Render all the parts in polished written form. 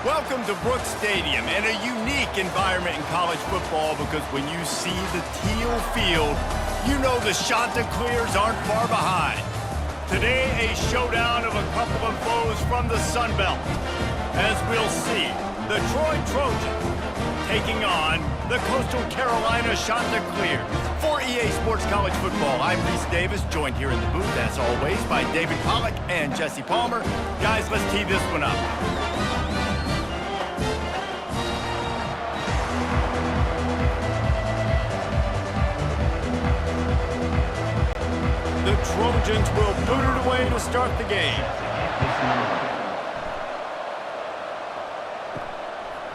Welcome to Brooks Stadium and a unique environment in college football because when you see the teal field, you know the Chanticleers aren't far behind. Today, a showdown of a couple of foes from the Sun Belt. As we'll see, the Troy Trojans taking on the Coastal Carolina Chanticleers. For EA Sports College Football, I'm Reese Davis, joined here in the booth, as always, by David Pollack and Jesse Palmer. Guys, let's tee this one up. The Trojans will boot it away to start the game.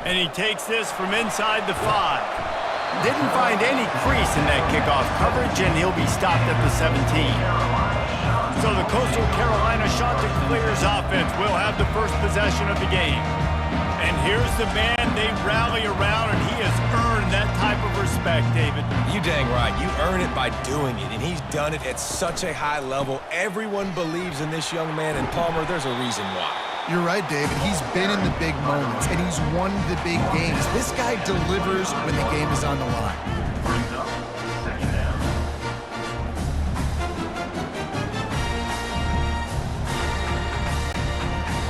And he takes this from inside the 5. Didn't find any crease in that kickoff coverage, and he'll be stopped at the 17. So the Coastal Carolina Chanticleers offense will have the first possession of the game. And here's the man they rally around, and he has earned that type of respect, David. You dang right. You earn it by doing it, and he's done it at such a high level. Everyone believes in this young man, and Palmer, there's a reason why. You're right, David. He's been in the big moments, and he's won the big games. This guy delivers when the game is on the line.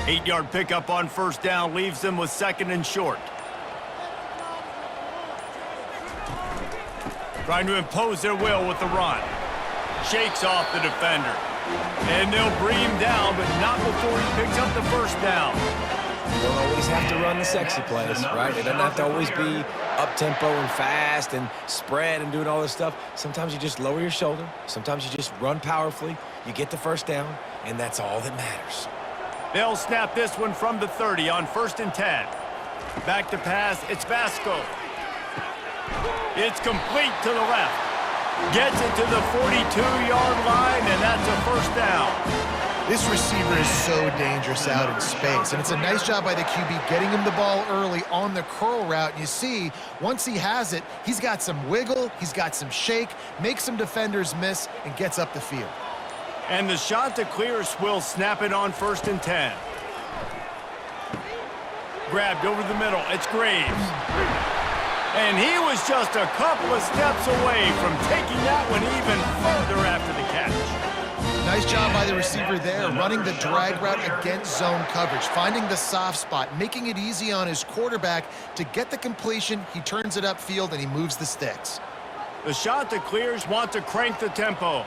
8-yard pickup on first down leaves them with 2nd and short. Trying to impose their will with the run. Shakes off the defender. And they'll bring him down, but not before he picks up the first down. You don't always have to run the sexy plays, right? It doesn't have to always be up-tempo and fast and spread and doing all this stuff. Sometimes you just lower your shoulder. Sometimes you just run powerfully. You get the first down, and that's all that matters. They'll snap this one from the 30 on 1st and 10. Back to pass, it's Vasco. It's complete to the left. Gets it to the 42-yard line, and that's a first down. This receiver is so dangerous out in space, and it's a nice job by the QB getting him the ball early on the curl route. And you see, once he has it, he's got some wiggle, he's got some shake, makes some defenders miss, and gets up the field. And the Chanticleers will snap it on 1st and 10. Grabbed over the middle, it's Graves. And he was just a couple of steps away from taking that one even further after the catch. Nice job by the receiver there, running the drag route against zone coverage, finding the soft spot, making it easy on his quarterback to get the completion. He turns it upfield, and he moves the sticks. The Chanticleers want to crank the tempo.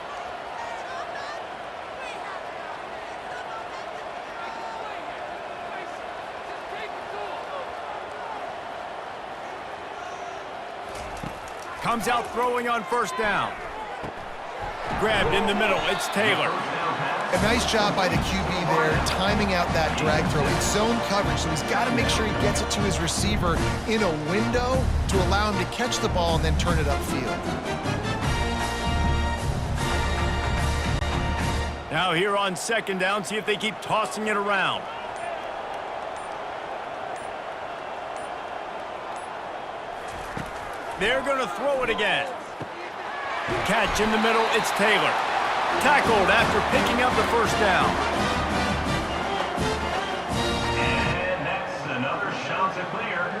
Comes out throwing on first down. Grabbed in the middle, it's Taylor. A nice job by the QB there, timing out that drag throw. It's zone coverage, so he's got to make sure he gets it to his receiver in a window to allow him to catch the ball and then turn it upfield. Now here on 2nd down, see if they keep tossing it around. They're going to throw it again. Catch in the middle, it's Taylor. Tackled after picking up the first down. And that's another Chanticleer.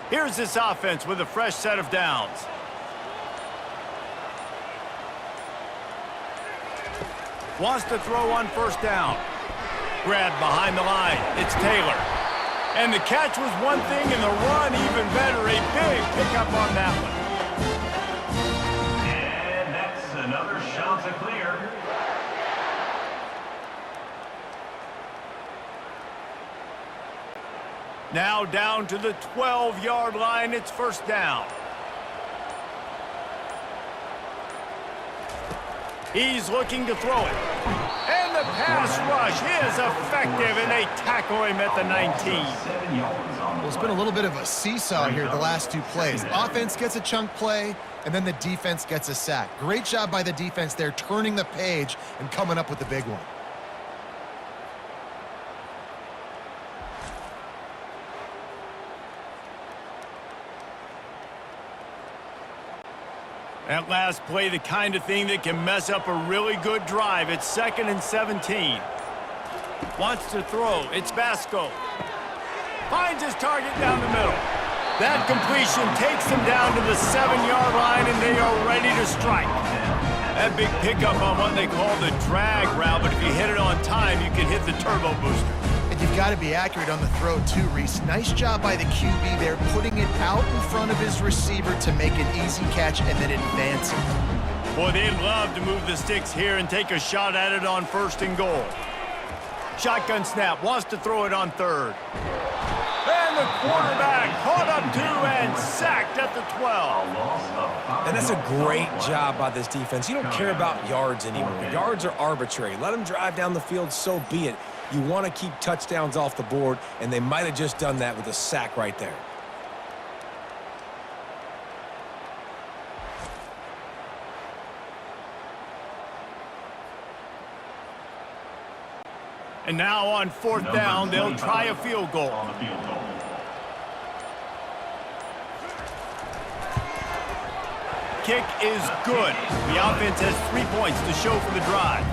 Here's this offense with a fresh set of downs. Wants to throw on first down. Grabbed behind the line, it's Taylor. And the catch was one thing, and the run even better. A big pickup on that one. And that's another Chanticleer. Now down to the 12-yard line, it's first down. He's looking to throw it. And the pass rush is effective, and they tackle him at the 19. Well, it's been a little bit of a seesaw here the last two plays. Offense gets a chunk play, and then the defense gets a sack. Great job by the defense there, turning the page and coming up with the big one. That last play, the kind of thing that can mess up a really good drive. It's 2nd and 17. Wants to throw. It's Vasco. Finds his target down the middle. That completion takes him down to the 7-yard line, and they are ready to strike. That big pickup on what they call the drag route, but if you hit it on time, you can hit the turbo booster. And you've got to be accurate on the throw too, Reese. Nice job by the QB there, putting it out in front of his receiver to make an easy catch and then advance it. Boy, they'd love to move the sticks here and take a shot at it on 1st and goal. Shotgun snap, wants to throw it on 3rd. And the quarterback caught up to and sacked at the 12. And that's a great job by this defense. You don't care about yards anymore. Yards are arbitrary. Let them drive down the field, so be it. You want to keep touchdowns off the board, and they might have just done that with a sack right there. And now on 4th down, they'll try a field goal. Kick is good. The offense has 3 points to show for the drive.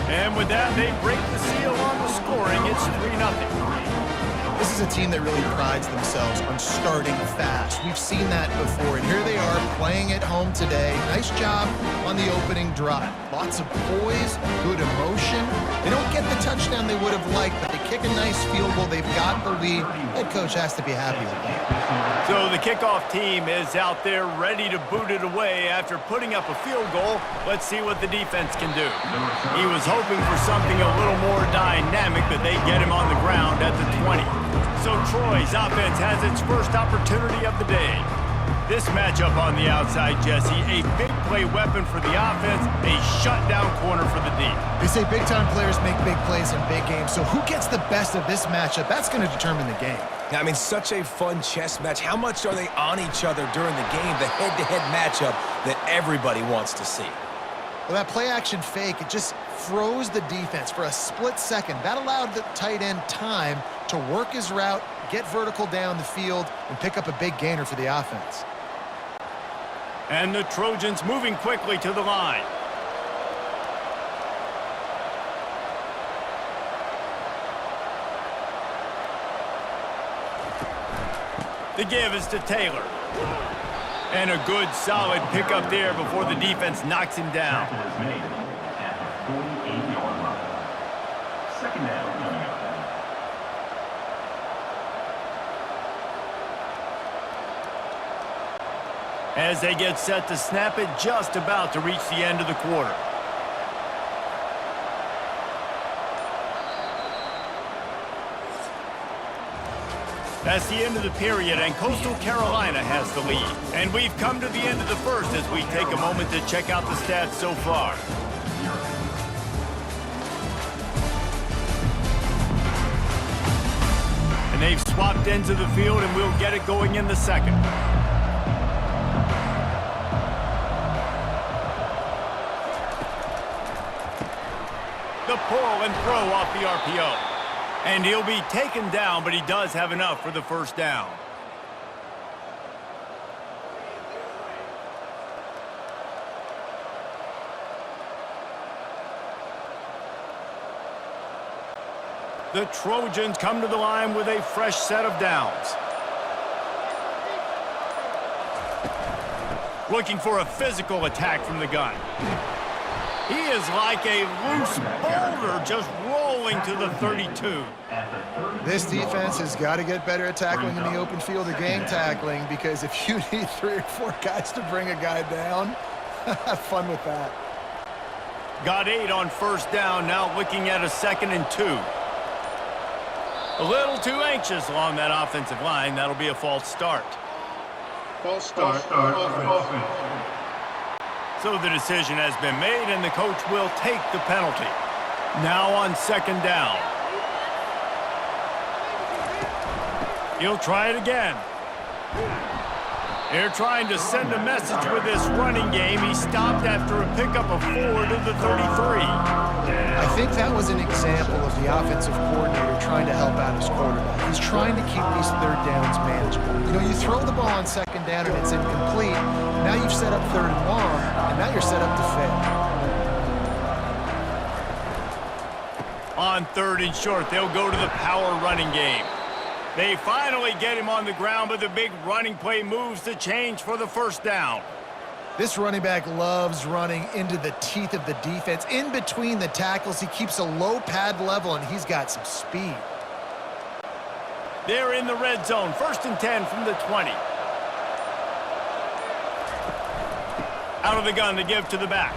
And with that, they break the seal on the scoring. It's 3-0. This is a team that really prides themselves on starting fast. We've seen that before, and here they are playing at home today. Nice job on the opening drive. Lots of poise, good emotion. They don't get the touchdown they would have liked, but they kick a nice field goal. They've got the lead. Head coach has to be happy with that. So the kickoff team is out there ready to boot it away after putting up a field goal. Let's see what the defense can do. He was hoping for something a little more dynamic, but they get him on the ground at the 20. So Troy's offense has its first opportunity of the day. This matchup on the outside, Jesse, a big play weapon for the offense, a shutdown corner for the D. They say big-time players make big plays in big games, so who gets the best of this matchup? That's going to determine the game. I mean, such a fun chess match. How much are they on each other during the game, the head-to-head matchup that everybody wants to see? Well, that play-action fake, it just froze the defense for a split second. That allowed the tight end time to work his route, get vertical down the field, and pick up a big gainer for the offense. And the Trojans moving quickly to the line. The give is to Taylor. And a good, solid pickup there before the defense knocks him down. Second down. As they get set to snap it, just about to reach the end of the quarter. That's the end of the period, and Coastal Carolina has the lead. And we've come to the end of the first as we take a moment to check out the stats so far. And they've swapped ends of the field, and we'll get it going in the second. The pull and throw off the RPO. And he'll be taken down, but he does have enough for the first down. The Trojans come to the line with a fresh set of downs. Looking for a physical attack from the gun. He is like a loose boulder just rolling to the 32. This defense has got to get better at tackling in the open field or gang tackling, because if you need 3 or 4 guys to bring a guy down, have fun with that. Got 8 on first down, now looking at a 2nd and 2. A little too anxious along that offensive line. That'll be a false start. False start. So the decision has been made, and the coach will take the penalty. Now on 2nd down. He'll try it again. They're trying to send a message with this running game. He stopped after a pickup of 4 to the 33. I think that was an example of the offensive coordinator trying to help out his quarterback. He's trying to keep these 3rd downs manageable. You know, you throw the ball on 2nd down and it's incomplete. Now you've set up 3rd and long, and now you're set up to fail. On 3rd and short, they'll go to the power running game. They finally get him on the ground, but the big running play moves the change for the 1st down. This running back loves running into the teeth of the defense. In between the tackles, he keeps a low pad level, and he's got some speed. They're in the red zone. 1st and 10 from the 20. Out of the gun to give to the back.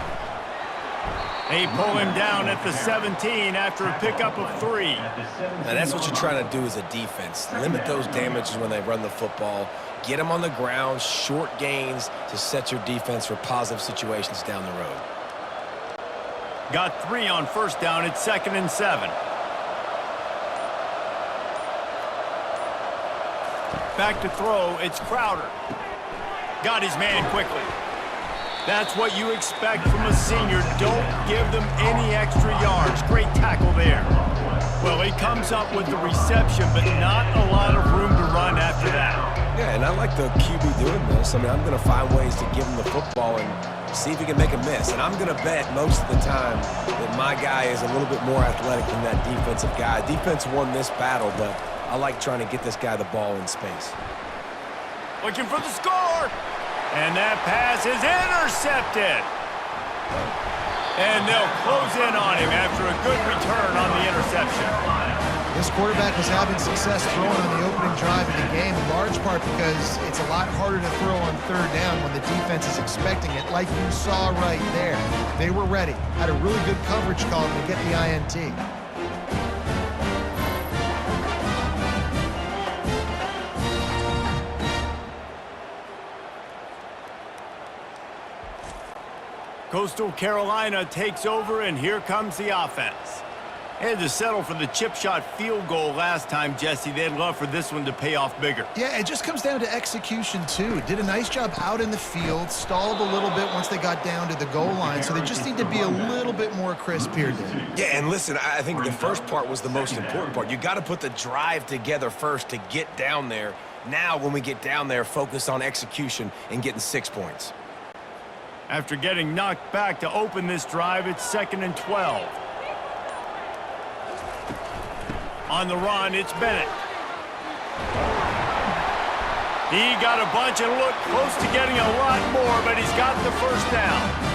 They pull him down at the 17 after a pickup of 3. Now that's what you're trying to do as a defense. Limit those damages when they run the football. Get them on the ground, short gains to set your defense for positive situations down the road. Got 3 on 1st down. It's 2nd and 7. Back to throw. It's Crowder. Got his man quickly. That's what you expect from a senior. Don't give them any extra yards. Great tackle there. Well, he comes up with the reception, but not a lot of room to run after that. Yeah, and I like the QB doing this. I mean, I'm going to find ways to give him the football and see if he can make a miss. And I'm going to bet most of the time that my guy is a little bit more athletic than that defensive guy. Defense won this battle, but I like trying to get this guy the ball in space. Looking for the score. And that pass is intercepted. And they'll close in on him after a good return on the interception. This quarterback was having success throwing on the opening drive of the game, in large part because it's a lot harder to throw on 3rd down when the defense is expecting it, like you saw right there. They were ready, had a really good coverage call to get the INT. Coastal Carolina takes over, and here comes the offense. They had to settle for the chip shot field goal last time, Jesse. They'd love for this one to pay off bigger. Yeah, it just comes down to execution, too. Did a nice job out in the field, stalled a little bit once they got down to the goal line, so they just need to be a little bit more crisp here, Dave. Yeah, and listen, I think the first part was the most important part. You got to put the drive together first to get down there. Now, when we get down there, focus on execution and getting 6 points. After getting knocked back to open this drive, it's 2nd and 12. On the run, it's Bennett. He got a bunch and looked close to getting a lot more, but he's got the 1st down.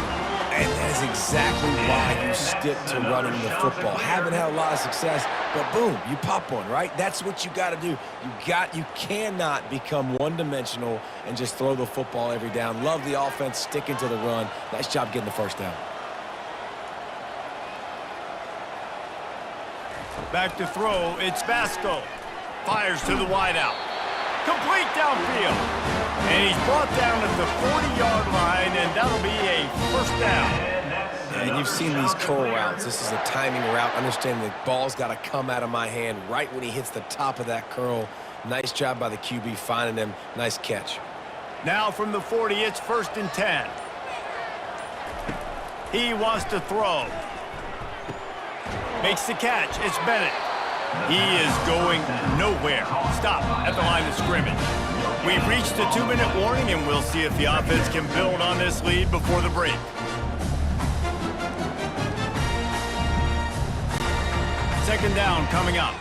And that is exactly why you stick to running the football. Haven't had a lot of success, but boom, you pop one, right? That's what you got to do. You cannot become one-dimensional and just throw the football every down. Love the offense, sticking to the run. Nice job getting the 1st down. Back to throw, it's Vasco. Fires to the wideout. Complete downfield. And he's brought down at the 40-yard line, and that'll be a 1st down. And you've seen these curl routes. This is a timing route. Understand the ball's got to come out of my hand right when he hits the top of that curl. Nice job by the QB finding him. Nice catch. Now from the 40, it's 1st and 10. He wants to throw. Makes the catch. It's Bennett. He is going nowhere. Stop at the line of scrimmage. We've reached the 2-minute warning, and we'll see if the offense can build on this lead before the break. Second down coming up.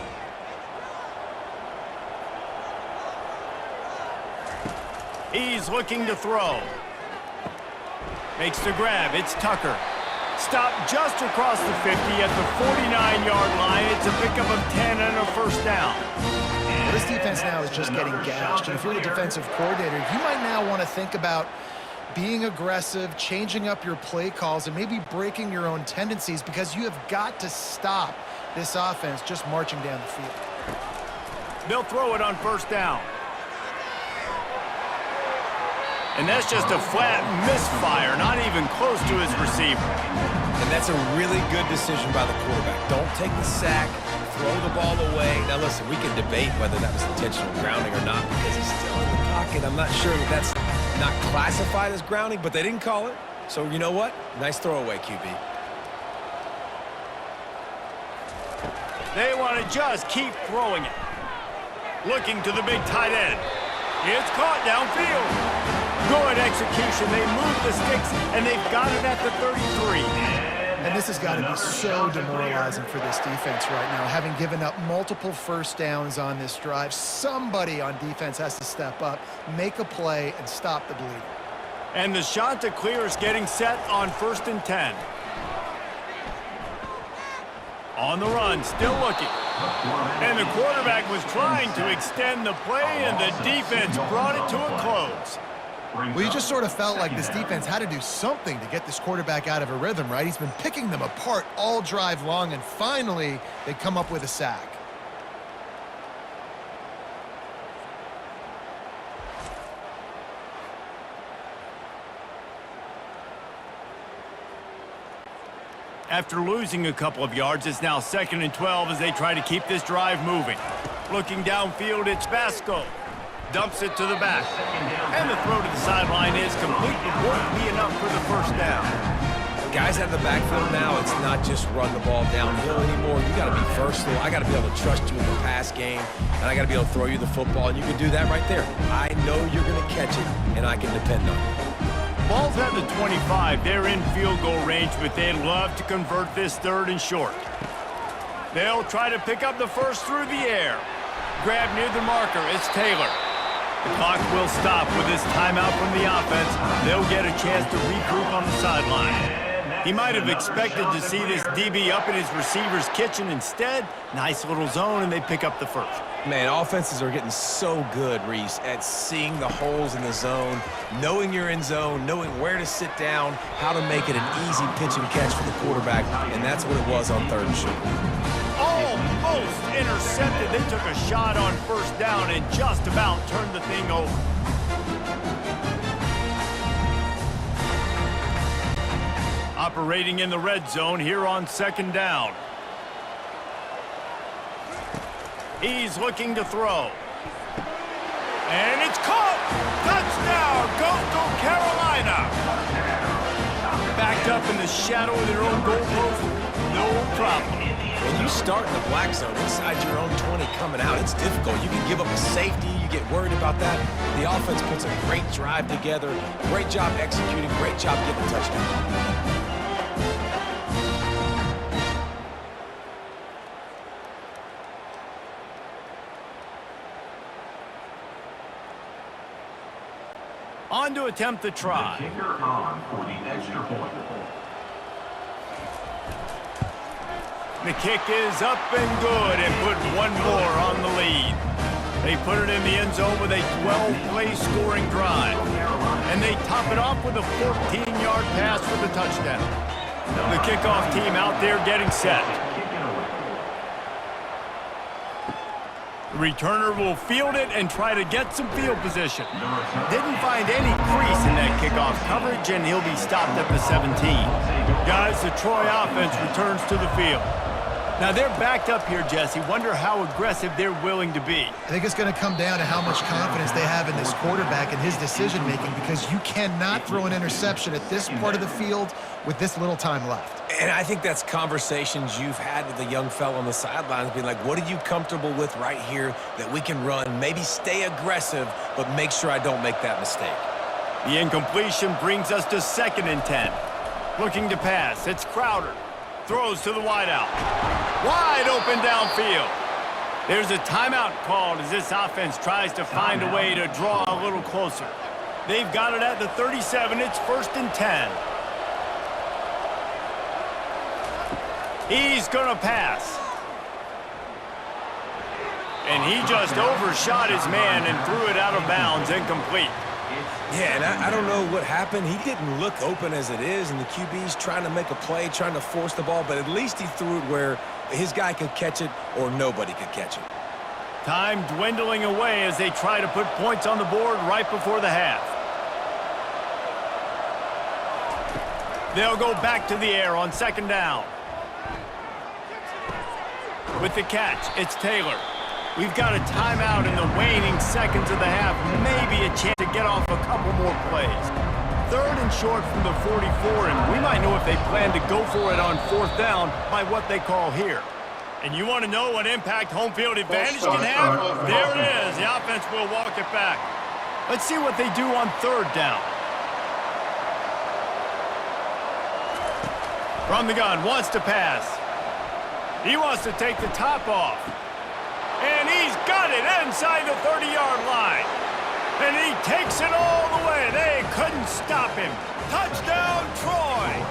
He's looking to throw. Makes the grab. It's Tucker. Stop just across the 50 at the 49-yard line. It's a pickup of 10 and a 1st down. Well, this defense now is just getting gashed. And if you're the defensive coordinator, you might now want to think about being aggressive, changing up your play calls, and maybe breaking your own tendencies, because you have got to stop this offense just marching down the field. They'll throw it on 1st down. And that's just a flat misfire, not even close to his receiver. And that's a really good decision by the quarterback. Don't take the sack, throw the ball away. Now listen, we can debate whether that was intentional grounding or not because he's still in the pocket. I'm not sure that that's not classified as grounding, but they didn't call it. So you know what? Nice throwaway, QB. They want to just keep throwing it. Looking to the big tight end. It's caught downfield. Good execution. They move the sticks, and they've got it at the 33. And this has got to be so demoralizing for this defense right now. Having given up multiple first downs on this drive, somebody on defense has to step up, make a play, and stop the bleeding. And the Chanticleers getting set on 1st and 10. On the run, still looking. And the quarterback was trying to extend the play, and the defense brought it to a close. Well, you just sort of felt like this defense had to do something to get this quarterback out of a rhythm, right? He's been picking them apart all drive long, and finally they come up with a sack. After losing a couple of yards, it's now 2nd and 12 as they try to keep this drive moving. Looking downfield, it's Vasco. Dumps it to the back. And the throw to the sideline is complete, but won't be enough for the first down. Guys out of the backfield now, it's not just run the ball downhill anymore. You got to be versatile. I got to be able to trust you in the pass game, and I got to be able to throw you the football, and you can do that right there. I know you're going to catch it, and I can depend on it. Ball's at the 25. They're in field goal range, but they'd love to convert this 3rd and short. They'll try to pick up the first through the air. Grab near the marker. It's Taylor. The clock will stop with this timeout from the offense. They'll get a chance to regroup on the sideline. He might have expected to see this DB up in his receiver's kitchen. Instead, nice little zone, and they pick up the first. Man, offenses are getting so good, Reese, at seeing the holes in the zone, knowing you're in zone, knowing where to sit down, how to make it an easy pitch and catch for the quarterback, and that's what it was on 3rd and short. Almost intercepted. They took a shot on 1st down and just about turned the thing over. Operating in the red zone here on 2nd down. He's looking to throw. And it's caught! Touchdown, Coastal Carolina! Backed up in the shadow of their own goalpost, no problem. When you start in the black zone inside your own 20 coming out, it's difficult. You can give up a safety. You get worried about that. The offense puts a great drive together. Great job executing. Great job getting a touchdown. On to attempt the try. The kicker on for the extra point. The kick is up and good and put one more on the lead. They put it in the end zone with a 12-play scoring drive. And they top it off with a 14-yard pass for the touchdown. The kickoff team out there getting set. The returner will field it and try to get some field position. Didn't find any crease in that kickoff coverage, and he'll be stopped at the 17. Guys, the Troy offense returns to the field. Now, they're backed up here, Jesse. Wonder how aggressive they're willing to be. I think it's going to come down to how much confidence they have in this quarterback and his decision-making, because you cannot throw an interception at this part of the field with this little time left. And I think that's conversations you've had with the young fellow on the sidelines, being like, what are you comfortable with right here that we can run? Maybe stay aggressive, but make sure I don't make that mistake. The incompletion brings us to 2nd and 10. Looking to pass. It's Crowder. Throws to the wideout. Wide open downfield. There's a timeout called as this offense tries to find a way to draw a little closer. They've got it at the 37. It's 1st and 10. He's going to pass. And he just overshot his man and threw it out of bounds, incomplete. Yeah, and I don't know what happened. He didn't look open as it is, and the QB's trying to make a play, trying to force the ball, but at least he threw it where his guy could catch it or nobody could catch it. Time dwindling away as they try to put points on the board right before the half. They'll go back to the air on 2nd down. With the catch, it's Taylor. We've got a timeout in the waning seconds of the half. Maybe a chance to get off a couple more plays. 3rd and short from the 44, and we might know if they plan to go for it on 4th down by what they call here. And you want to know what impact home field advantage can have? There it is. The offense will walk it back. Let's see what they do on third down. From the gun, wants to pass. He wants to take the top off. And he's got it inside the 30-yard line. And he takes it all the way. They couldn't stop him. Touchdown, Troy!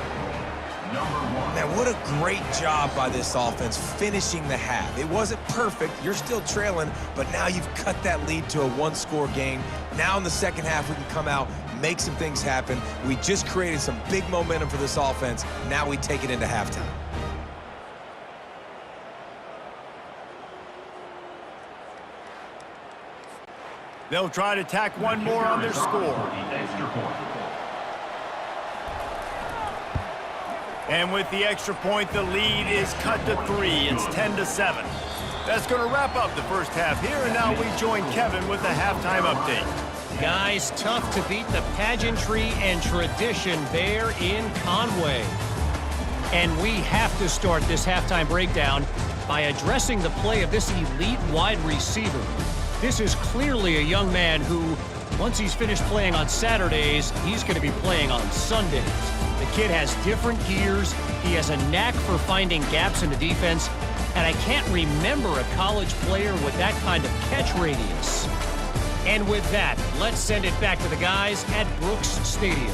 Man, what a great job by this offense finishing the half. It wasn't perfect. You're still trailing, but now you've cut that lead to a one-score game. Now in the second half, we can come out, make some things happen. We just created some big momentum for this offense. Now we take it into halftime. They'll try to tack one more on their score. And with the extra point, the lead is cut to 3. It's 10-7. That's going to wrap up the first half here, and now we join Kevin with the halftime update. Guys, tough to beat the pageantry and tradition there in Conway. And we have to start this halftime breakdown by addressing the play of this elite wide receiver. This is clearly a young man who, once he's finished playing on Saturdays, he's going to be playing on Sundays. The kid has different gears. He has a knack for finding gaps in the defense. And I can't remember a college player with that kind of catch radius. And with that, let's send it back to the guys at Brooks Stadium.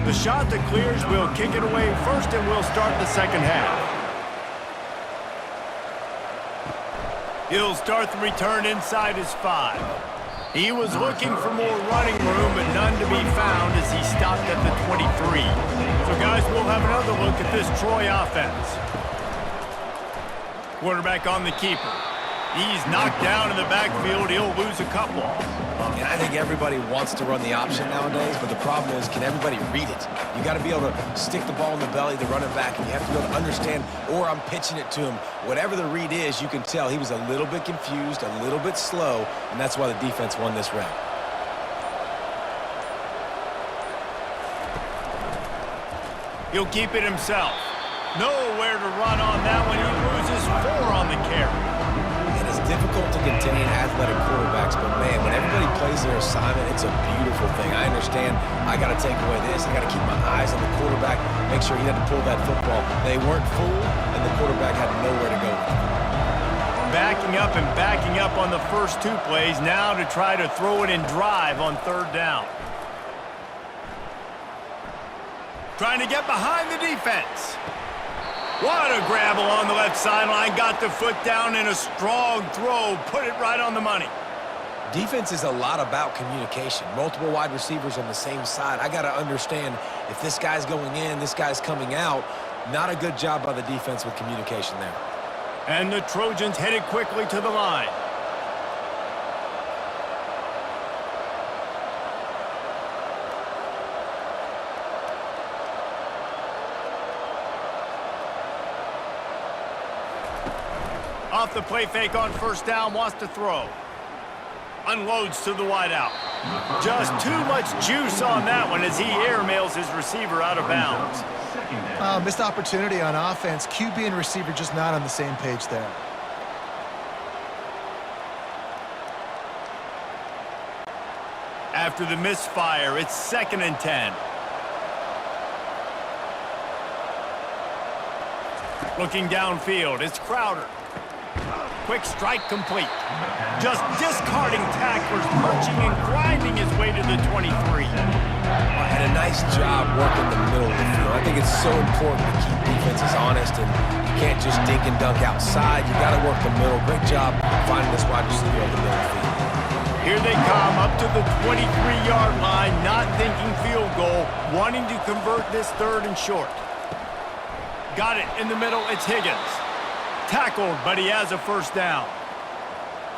The Chanticleers will kick it away first, and we'll start the second half. He'll start the return inside his 5. He was looking for more running room, but none to be found as he stopped at the 23. So, guys, we'll have another look at this Troy offense. Quarterback on the keeper. He's knocked down in the backfield. He'll lose a couple. And I think everybody wants to run the option nowadays, but the problem is, can everybody read it? You got to be able to stick the ball in the belly of the running back, and you have to be able to understand, or I'm pitching it to him. Whatever the read is, you can tell he was a little bit confused, a little bit slow, and that's why the defense won this round. He'll keep it himself. Nowhere to run on that one. He loses 4 on the carry. It's difficult to contain athletic quarterbacks, but man, when everybody plays their assignment, it's a beautiful thing. I understand I got to take away this. I got to keep my eyes on the quarterback, make sure he doesn't pull that football. They weren't fooled, and the quarterback had nowhere to go with it. Backing up on the first 2 plays, now to try to throw it and drive on third down. Trying to get behind the defense. What a grab along the left sideline. Got the foot down in a strong throw. Put it right on the money. Defense is a lot about communication. Multiple wide receivers on the same side. I got to understand if this guy's going in, this guy's coming out. Not a good job by the defense with communication there. And the Trojans headed quickly to the line. Off the play fake on first down, wants to throw. Unloads to the wideout. Just too much juice on that one as he airmails his receiver out of bounds. Missed opportunity on offense. QB and receiver just not on the same page there. After the misfire, it's 2nd and 10. Looking downfield, it's Crowder. Quick strike complete. Just discarding tacklers, punching and grinding his way to the 23. Had a nice job working the middle of the field. I think it's so important to keep defenses honest, and you can't just dink and dunk outside. You got to work the middle. Great job finding this wide receiver on the middle of the field. Here they come up to the 23-yard line, not thinking field goal, wanting to convert this 3rd and short. Got it in the middle. It's Higgins. Tackled, but he has a first down.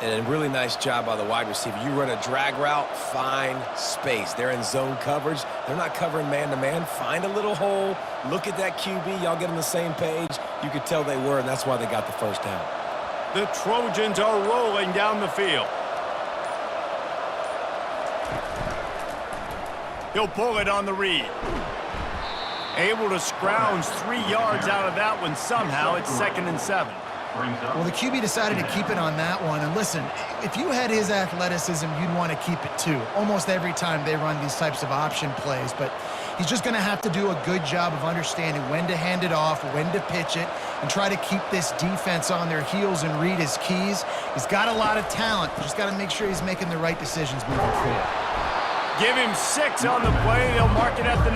And a really nice job by the wide receiver. You run a drag route, find space. They're in zone coverage. They're not covering man-to-man. Find a little hole. Look at that QB. Y'all get on the same page. You could tell they were, and that's why they got the first down. The Trojans are rolling down the field. He'll pull it on the read. Able to scrounge 3 yards out of that one somehow. It's 2nd and 7. Well, the QB decided to keep it on that one. And listen, if you had his athleticism, you'd want to keep it too. Almost every time they run these types of option plays. But he's just going to have to do a good job of understanding when to hand it off, when to pitch it, and try to keep this defense on their heels and read his keys. He's got a lot of talent. Just got to make sure he's making the right decisions moving forward. Give him 6 on the play. They'll mark it at the 9.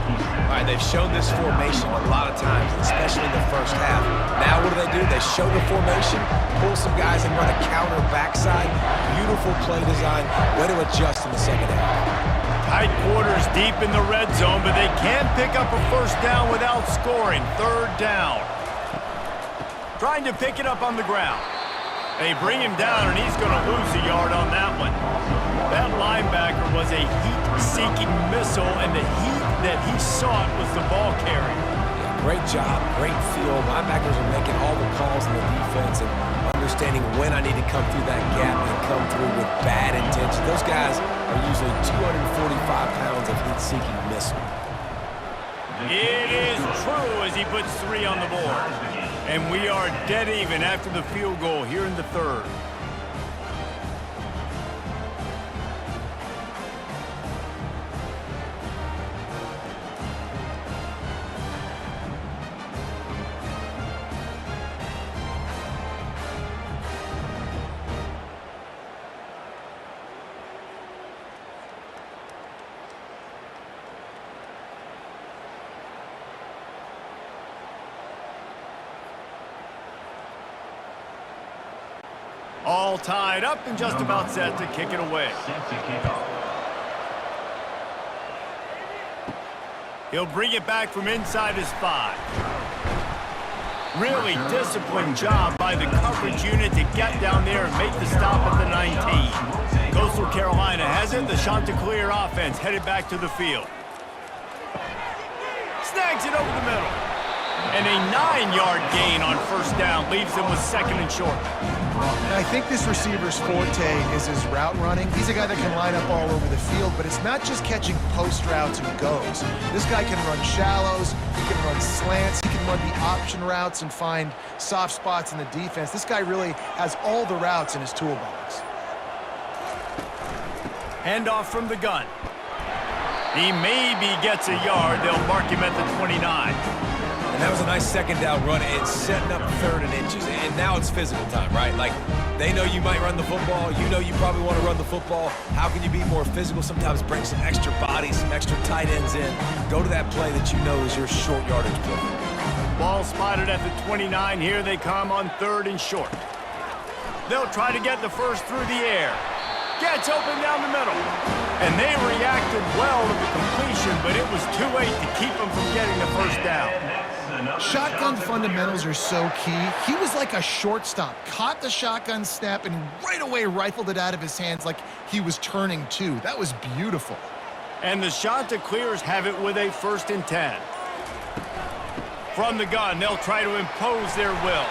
All right, they've shown this formation a lot of times, especially in the first half. Now what do? They show the formation, pull some guys and run a counter backside. Beautiful play design. Way to adjust in the second half. Tight quarters deep in the red zone, but they can't pick up a first down without scoring. 3rd down. Trying to pick it up on the ground. They bring him down, and he's going to lose a yard on that one. That linebacker was a heat-seeking missile, and the heat that he sought was the ball carrier. Yeah, great job, great feel. Linebackers are making all the calls in the defense and understanding when I need to come through that gap and come through with bad intention. Those guys are usually 245 pounds of heat-seeking missile. It is true as he puts 3 on the board. And we are dead even after the field goal here in the 3rd. All tied up and just about set to kick it away. He'll bring it back from inside his 5. Really disciplined job by the coverage unit to get down there and make the stop at the 19. Coastal Carolina has it. The Chanticleer offense headed back to the field. Snags it over the middle. And a 9-yard gain on first down leaves them with 2nd and short. And I think this receiver's forte is his route running. He's a guy that can line up all over the field, but it's not just catching post routes and goes. This guy can run shallows, he can run slants, he can run the option routes and find soft spots in the defense. This guy really has all the routes in his toolbox. Handoff from the gun. He maybe gets a yard. They'll mark him at the 29. And that was a nice 2nd down run. It's setting up 3rd and inches, and now it's physical time, right? Like, they know you might run the football. You know you probably want to run the football. How can you be more physical? Sometimes bring some extra bodies, some extra tight ends in. Go to that play that you know is your short yardage play. Ball spotted at the 29. Here they come on 3rd and short. They'll try to get the first through the air. Gets open down the middle. And they reacted well to the completion, but it was too late to keep them from getting the first down. Shotgun fundamentals are so key. He was like a shortstop. Caught the shotgun snap and right away rifled it out of his hands like he was turning 2. That was beautiful. And the Chanticleers have it with a 1st and 10. From the gun, they'll try to impose their will.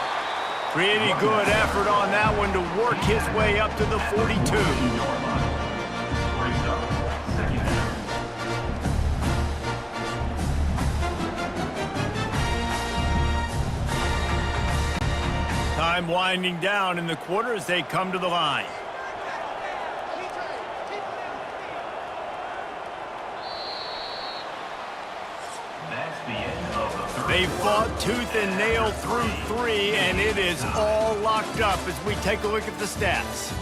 Pretty good effort on that one to work his way up to the 42. Time winding down in the quarter as they come to the line. They fought tooth and nail through 3, and it is all locked up as we take a look at the stats.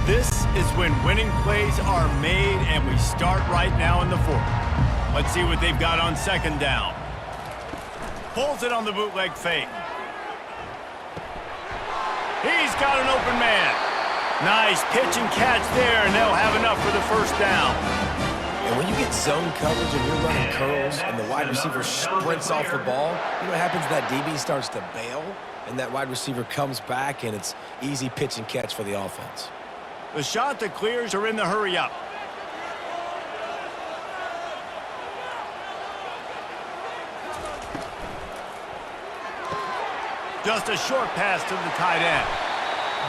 This is when winning plays are made, and we start right now in the 4th. Let's see what they've got on 2nd down. Pulls it on the bootleg fake. He's got an open man. Nice pitch and catch there, and they'll have enough for the first down. And when you get zone coverage and you're running curls and the wide receiver sprints off the ball, you know what happens? That DB starts to bail, and that wide receiver comes back, and it's easy pitch and catch for the offense. The Chanticleers are in the hurry-up. Just a short pass to the tight end.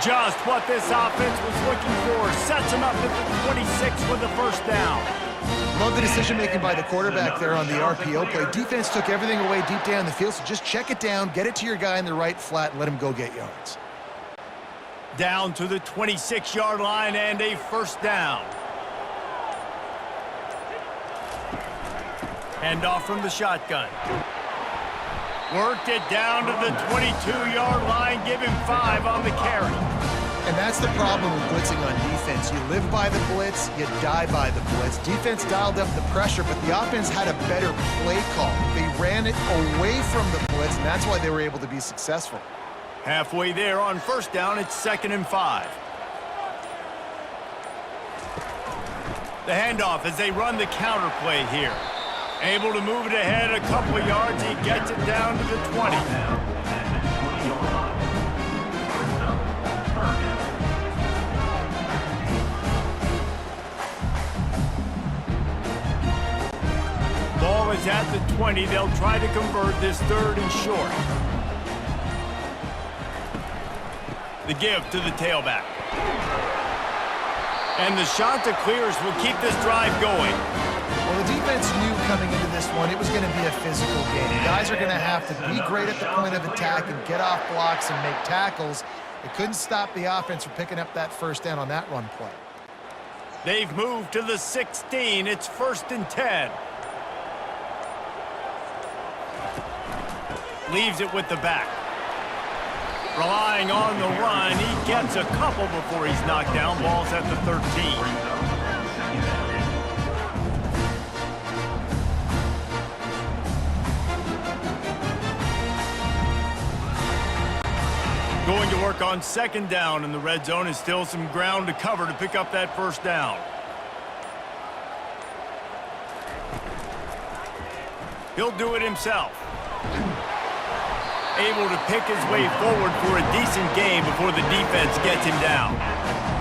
Just what this offense was looking for. Sets him up at the 26 with the first down. Love the decision-making by the quarterback there on the RPO play. Defense took everything away deep down the field, so just check it down, get it to your guy in the right flat, and let him go get yards. Down to the 26-yard line and a first down. Handoff from the shotgun. Worked it down to the 22-yard line. Give him 5 on the carry. And that's the problem with blitzing on defense. You live by the blitz, you die by the blitz. Defense dialed up the pressure, but the offense had a better play call. They ran it away from the blitz, and that's why they were able to be successful. Halfway there on first down, it's 2nd and 5. The handoff as they run the counter play here. Able to move it ahead a couple of yards. He gets it down to the 20. Ball is at the 20. They'll try to convert this 3rd and short. The give to the tailback. And the Chanticleers will keep this drive going. Well, the defense knew coming into this one it was going to be a physical game. Guys are going to have to be great at the point of attack and get off blocks and make tackles. They couldn't stop the offense from picking up that first down on that run play. They've moved to the 16. It's 1st and 10. Leaves it with the back. Relying on the run, he gets a couple before he's knocked down. Ball's at the 13. Going to work on 2nd down, and the red zone is still some ground to cover to pick up that first down. He'll do it himself. Able to pick his way forward for a decent game before the defense gets him down.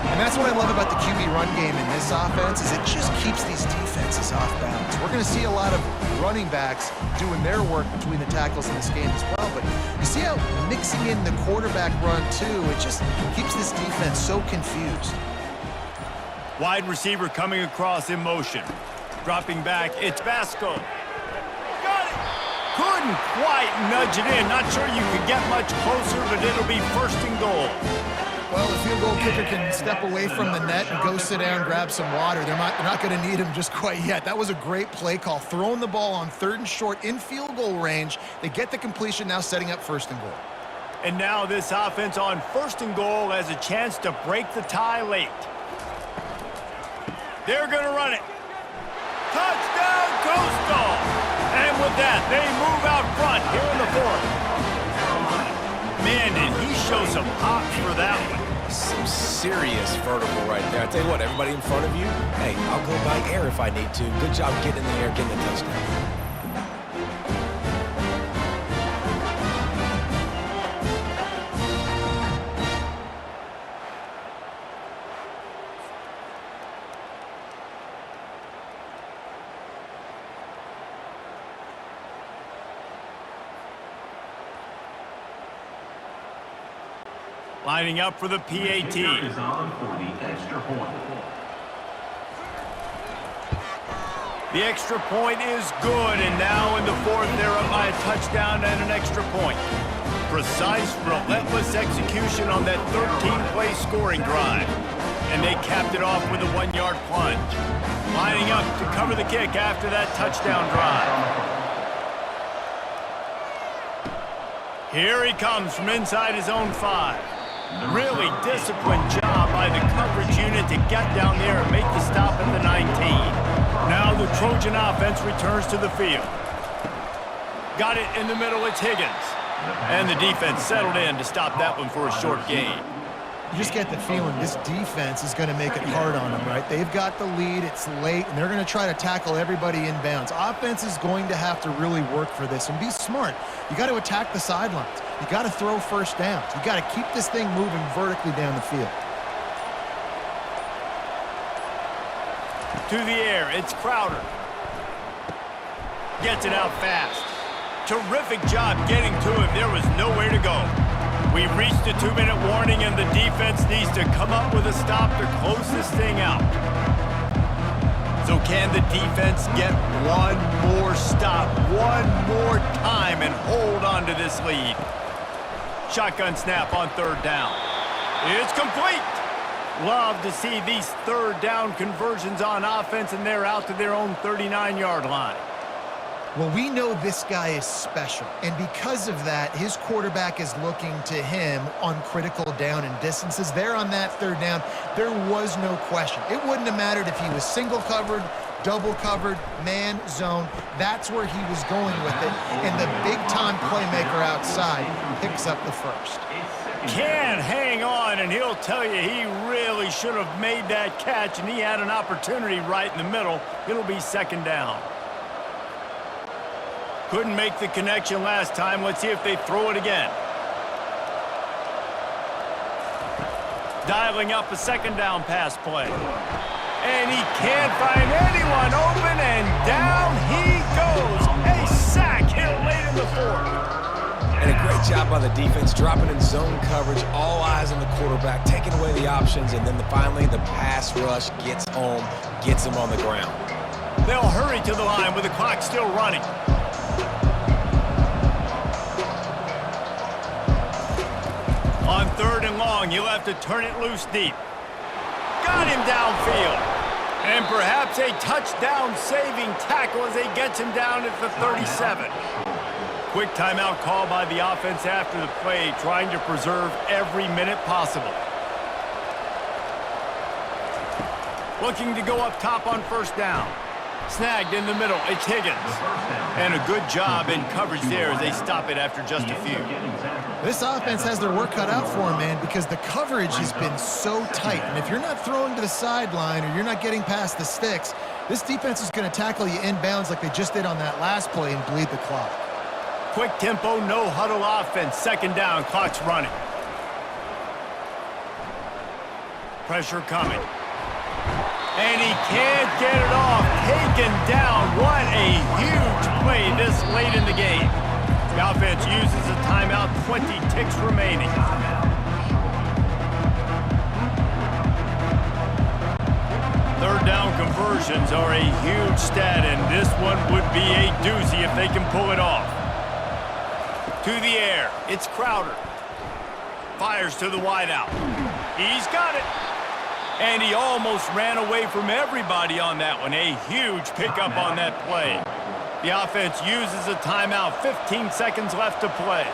And that's what I love about the QB run game in this offense is it just keeps these defenses off balance. We're going to see a lot of running backs doing their work between the tackles in this game as well. But you see how mixing in the quarterback run too, it just keeps this defense so confused. Wide receiver coming across in motion. Dropping back, it's Basco. Couldn't quite nudge it in. Not sure you could get much closer, but it'll be 1st and goal. Well, the field goal kicker can step away from the net and go sit down, grab some water. They're not going to need him just quite yet. That was a great play call. Throwing the ball on 3rd and short in field goal range. They get the completion, now setting up 1st and goal. And now this offense on 1st and goal has a chance to break the tie late. They're going to run it. Touchdown, Coastal! And with that, they move out front here in the 4th. Man, did he show some pops for that one. Some serious vertical right there. I tell you what, everybody in front of you, hey, I'll go by air if I need to. Good job getting in the air, getting the touchdown. Lining up for the PAT. Is on for the extra point. The extra point is good, and now in the 4th, they're up by a touchdown and an extra point. Precise, relentless execution on that 13-play scoring drive. And they capped it off with a 1-yard plunge. Lining up to cover the kick after that touchdown drive. Here he comes from inside his own 5. Really disciplined job by the coverage unit to get down there and make the stop at the 19. Now the Trojan offense returns to the field. Got it in the middle, it's Higgins. And the defense settled in to stop that one for a short gain. You just get the feeling this defense is going to make it hard on them, right? They've got the lead, it's late, and they're going to try to tackle everybody inbounds. Offense is going to have to really work for this and be smart. You got to attack the sidelines. You got to throw first downs. You got to keep this thing moving vertically down the field. To the air, it's Crowder. Gets it out fast. Terrific job getting to him. There was nowhere to go. We've reached the 2-minute warning, and the defense needs to come up with a stop to close this thing out. So can the defense get one more stop, one more time, and hold on to this lead? Shotgun snap on 3rd down. It's complete. Love to see these 3rd down conversions on offense, and they're out to their own 39-yard line. Well, we know this guy is special, and because of that, his quarterback is looking to him on critical down and distances. There on that 3rd down, there was no question. It wouldn't have mattered if he was single covered, double covered, man, zone. That's where he was going with it, and the big-time playmaker outside picks up the first. Can hang on, and he'll tell you he really should have made that catch, and he had an opportunity right in the middle. It'll be 2nd down. Couldn't make the connection last time. Let's see if they throw it again. Dialing up a 2nd down pass play. And he can't find anyone open, and down he goes. A sack here late in the 4th. And a great job by the defense, dropping in zone coverage, all eyes on the quarterback, taking away the options, and then finally the pass rush gets home, gets him on the ground. They'll hurry to the line with the clock still running. On 3rd and long, you'll have to turn it loose deep. Got him downfield. And perhaps a touchdown-saving tackle as they gets him down at the 37. Quick timeout call by the offense after the play, trying to preserve every minute possible. Looking to go up top on 1st down. Snagged in the middle, it's Higgins. And a good job in coverage there as they stop it after just a few. This offense has their work cut out for them, man, because the coverage has been so tight. And if you're not throwing to the sideline or you're not getting past the sticks, this defense is going to tackle you inbounds like they just did on that last play and bleed the clock. Quick tempo, no huddle offense. 2nd down, clock's running. Pressure coming. And he can't get it off. Taken down. What a huge play this late in the game. The offense uses a timeout. 20 ticks remaining. 3rd down conversions are a huge stat, and this one would be a doozy if they can pull it off. To the air. It's Crowder. Fires to the wideout. He's got it. And he almost ran away from everybody on that one. A huge pickup on that play. The offense uses a timeout. 15 seconds left to play.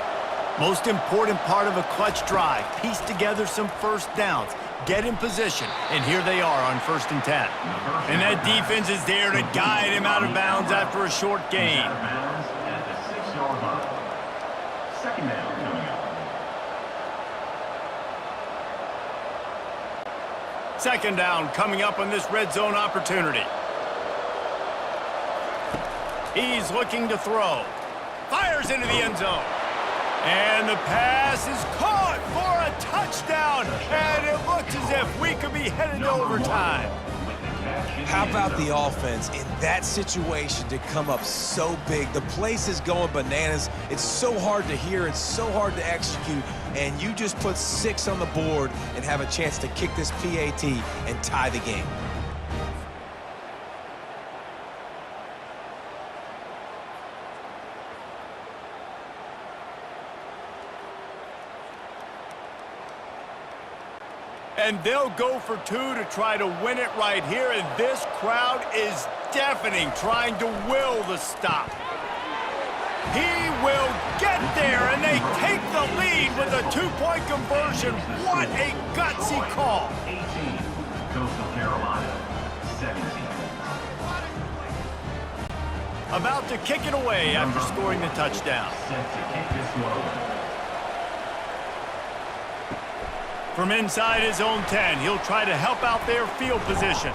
Most important part of a clutch drive. Piece together some 1st downs. Get in position. And here they are on 1st and 10. And that defense is there to guide him out of bounds after a short gain. At the 6-yard line. 2nd down coming up. 2nd down coming up on this red zone opportunity. He's looking to throw. Fires into the end zone. And the pass is caught for a touchdown. And it looks as if we could be headed to overtime. How about the offense in that situation to come up so big? The place is going bananas. It's so hard to hear. It's so hard to execute. And you just put 6 on the board and have a chance to kick this PAT and tie the game. And they'll go for 2 to try to win it right here. And this crowd is deafening, trying to will the stop. He will get there, and they take the lead with a 2-point conversion. What a gutsy call. 18, Coastal Carolina, 17. About to kick it away after scoring the touchdown. Set to kick this one away. From inside his own 10, he'll try to help out their field position.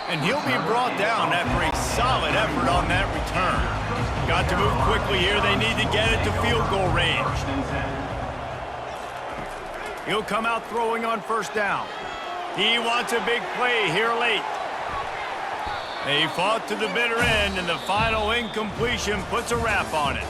And he'll be brought down after a solid effort on that return. Got to move quickly here. They need to get it to field goal range. He'll come out throwing on 1st down. He wants a big play here late. They fought to the bitter end, and the final incompletion puts a wrap on it.